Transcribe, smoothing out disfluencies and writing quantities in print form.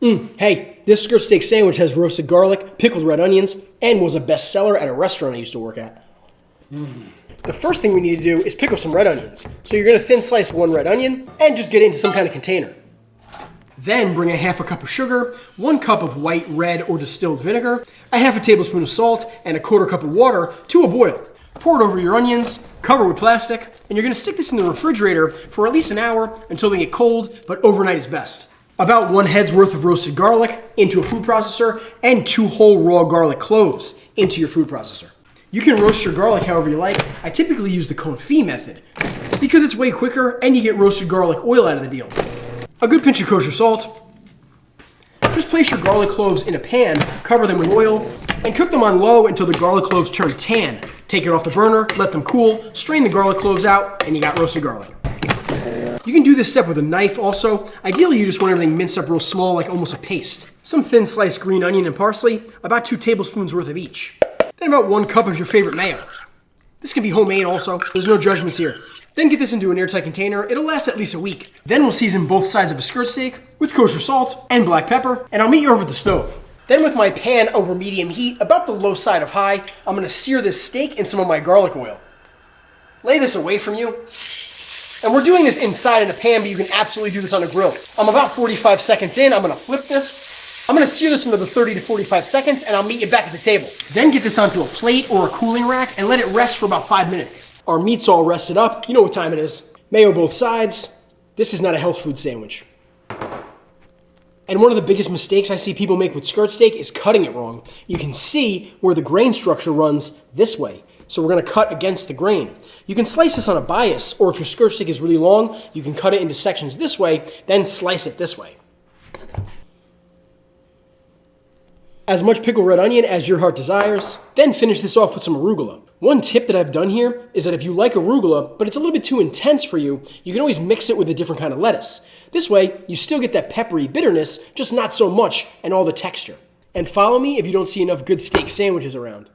Hey, this skirt steak sandwich has roasted garlic, pickled red onions, and was a bestseller at a restaurant I used to work at. The first thing we need to do is pick up some red onions. So you're going to thin slice one red onion and just get it into some kind of container. Then bring a half a cup of sugar, 1 cup of white, red, or distilled vinegar, a half a tablespoon of salt, and a 1/4 cup of water to a boil. Pour it over your onions, cover with plastic, and you're going to stick this in the refrigerator for at least an hour until they get cold, but overnight is best. About 1 head's worth of roasted garlic into a food processor, and 2 whole raw garlic cloves into your food processor. You can roast your garlic however you like. I typically use the confit method because it's way quicker and you get roasted garlic oil out of the deal. A good pinch of kosher salt. Just place your garlic cloves in a pan, cover them with oil, and cook them on low until the garlic cloves turn tan. Take it off the burner, let them cool, strain the garlic cloves out, and you got roasted garlic. You can do this step with a knife also. Ideally, you just want everything minced up real small, like almost a paste. Some thin sliced green onion and parsley, about 2 tablespoons worth of each. Then about 1 cup of your favorite mayo. This can be homemade also, there's no judgments here. Then get this into an airtight container, it'll last at least a week. Then we'll season both sides of a skirt steak with kosher salt and black pepper, and I'll meet you over the stove. Then with my pan over medium heat, about the low side of high, I'm gonna sear this steak in some of my garlic oil. Lay this away from you. And we're doing this inside in a pan, but you can absolutely do this on a grill. I'm about 45 seconds in, I'm gonna flip this. I'm gonna sear this another 30 to 45 seconds, and I'll meet you back at the table. Then get this onto a plate or a cooling rack and let it rest for about 5 minutes. Our meat's all rested up, you know what time it is. Mayo both sides. This is not a health food sandwich. And one of the biggest mistakes I see people make with skirt steak is cutting it wrong. You can see where the grain structure runs this way. So we're gonna cut against the grain. You can slice this on a bias, or if your skirt steak is really long, you can cut it into sections this way, then slice it this way. As much pickled red onion as your heart desires, then finish this off with some arugula. One tip that I've done here is that if you like arugula, but it's a little bit too intense for you, you can always mix it with a different kind of lettuce. This way, you still get that peppery bitterness, just not so much, and all the texture. And follow me if you don't see enough good steak sandwiches around.